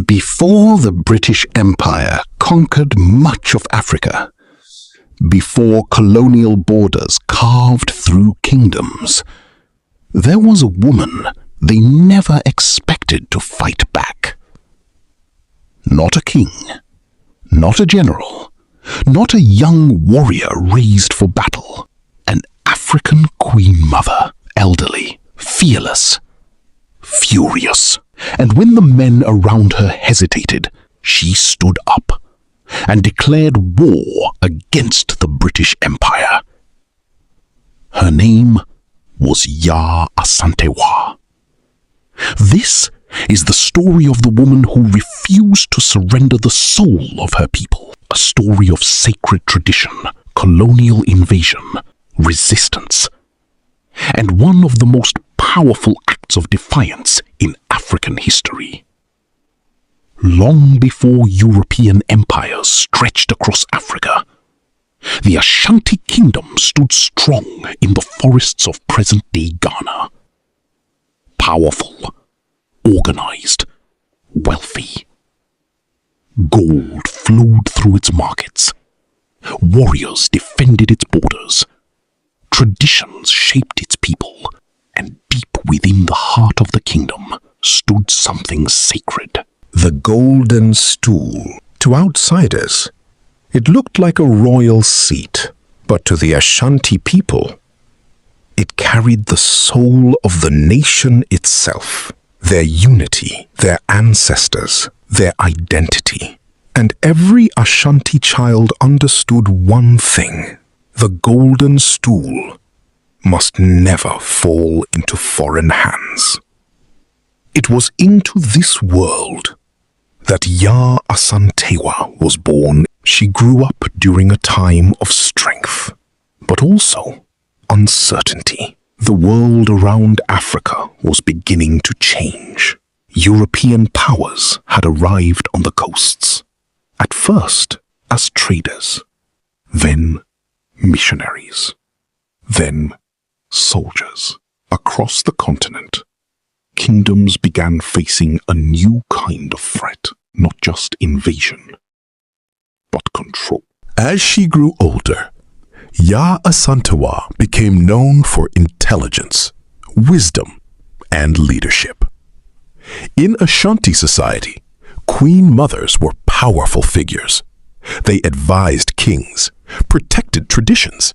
Before the British Empire conquered much of Africa, before colonial borders carved through kingdoms, there was a woman they never expected to fight back. Not a king, not a general, not a young warrior raised for battle. An African queen mother, elderly, fearless, furious. And when the men around her hesitated, she stood up and declared war against the British Empire. Her name was Yaa Asantewaa. This is the story of the woman who refused to surrender the soul of her people. A story of sacred tradition, colonial invasion, resistance, and one of the most powerful acts of defiance in African history. Long before European empires stretched across Africa, the Ashanti kingdom stood strong in the forests of present-day Ghana. Powerful, organized, wealthy. Gold flowed through its markets. Warriors defended its borders. Traditions shaped its people, and deep within the heart of the kingdom stood something sacred. The Golden Stool. To outsiders, it looked like a royal seat, but to the Ashanti people, it carried the soul of the nation itself, their unity, their ancestors, their identity. And every Ashanti child understood one thing: the Golden Stool must never fall into foreign hands. It was into this world that Yaa Asantewaa was born. She grew up during a time of strength, but also uncertainty. The world around Africa was beginning to change. European powers had arrived on the coasts, at first as traders, then missionaries, then soldiers. Across the continent, kingdoms began facing a new kind of threat, not just invasion, but control. As she grew older, Yaa Asantewaa became known for intelligence, wisdom, and leadership. In Ashanti society, queen mothers were powerful figures. They advised kings, protected traditions,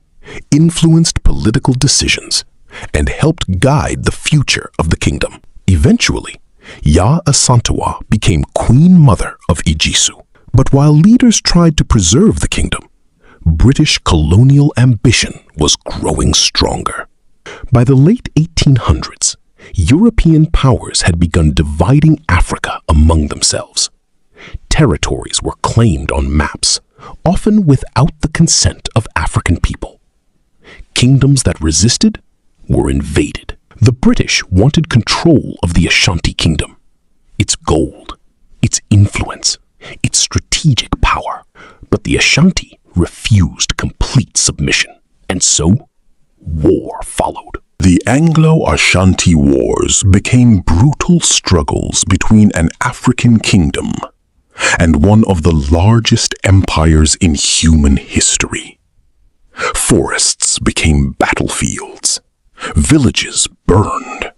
influenced political decisions, and helped guide the future of the kingdom. Eventually, Yaa Asantewaa became Queen Mother of Ijisu. But while leaders tried to preserve the kingdom, British colonial ambition was growing stronger. By the late 1800s, European powers had begun dividing Africa among themselves. Territories were claimed on maps, often without the consent of African people. Kingdoms that resisted were invaded. The British wanted control of the Ashanti kingdom, its gold, its influence, its strategic power. But the Ashanti refused complete submission, and so war followed. The Anglo-Ashanti Wars became brutal struggles between an African kingdom and one of the largest empires in human history. Forests became battlefields. Villages burned.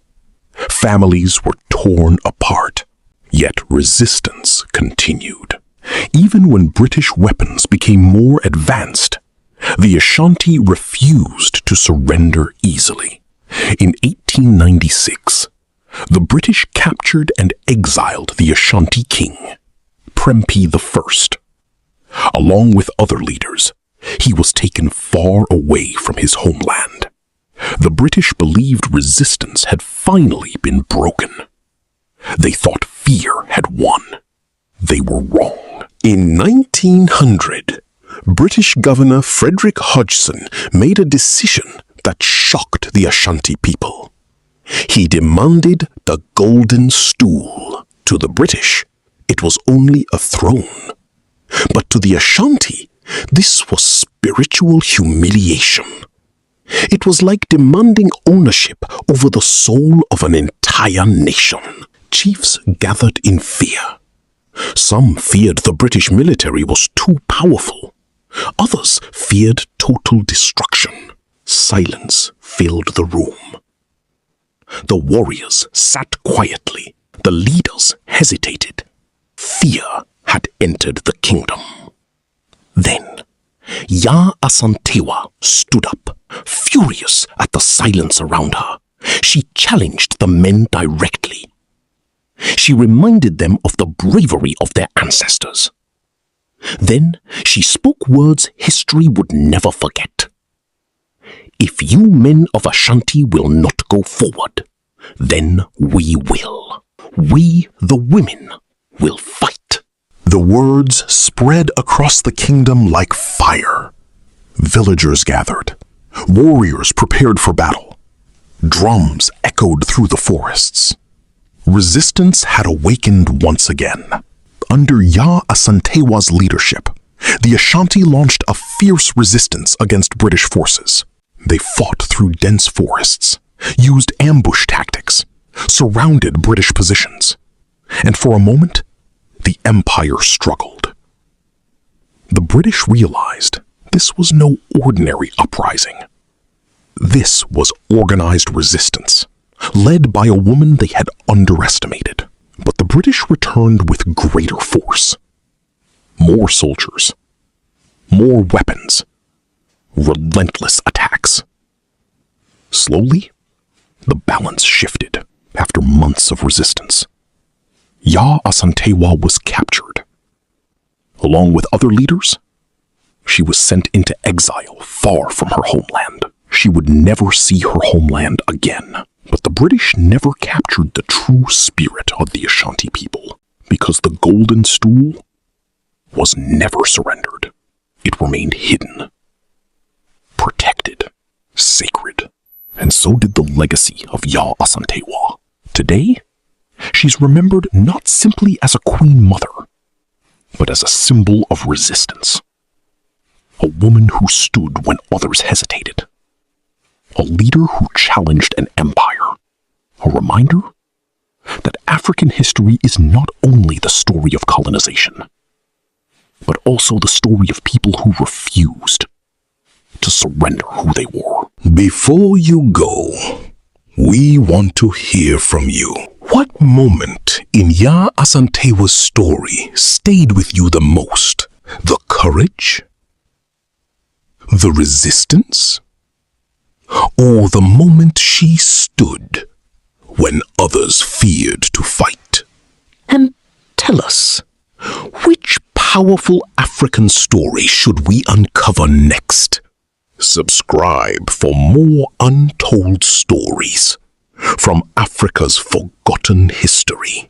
Families were torn apart. Yet resistance continued. Even when British weapons became more advanced, the Ashanti refused to surrender easily. In 1896, the British captured and exiled the Ashanti king, Prempeh I. Along with other leaders, he was taken far away from his homeland. The British believed resistance had finally been broken. They thought fear had won. They were wrong. In 1900, British Governor Frederick Hodgson made a decision that shocked the Ashanti people. He demanded the Golden Stool. To the British, it was only a throne. But to the Ashanti, this was spiritual humiliation. It was like demanding ownership over the soul of an entire nation. Chiefs gathered in fear. Some feared the British military was too powerful. Others feared total destruction. Silence filled the room. The warriors sat quietly. The leaders hesitated. Fear had entered the kingdom. Then, Yaa Asantewaa stood up, furious at the silence around her. She challenged the men directly. She reminded them of the bravery of their ancestors. Then she spoke words history would never forget. If you men of Ashanti will not go forward, then we will. We, the women, will fight. The words spread across the kingdom like fire. Villagers gathered. Warriors prepared for battle. Drums echoed through the forests. Resistance had awakened once again. Under Yaa Asantewaa's leadership, the Ashanti launched a fierce resistance against British forces. They fought through dense forests, used ambush tactics, surrounded British positions, and for a moment, the empire struggled. The British realized this was no ordinary uprising. This was organized resistance, led by a woman they had underestimated. But the British returned with greater force. More soldiers, more weapons, relentless attacks. Slowly, the balance shifted after months of resistance. Yaa Asantewaa was captured. Along with other leaders, she was sent into exile far from her homeland. She would never see her homeland again. But the British never captured the true spirit of the Ashanti people, because the Golden Stool was never surrendered. It remained hidden, protected, sacred. And so did the legacy of Yaa Asantewaa. Today, she's remembered not simply as a queen mother, but as a symbol of resistance. A woman who stood when others hesitated. A leader who challenged an empire. A reminder that African history is not only the story of colonization, but also the story of people who refused to surrender who they were. Before you go, we want to hear from you. What moment in Yaa Asantewaa's story stayed with you the most? The courage? The resistance? Or the moment she stood when others feared to fight? And tell us, which powerful African story should we uncover next? Subscribe for more untold stories from Africa's forgotten history.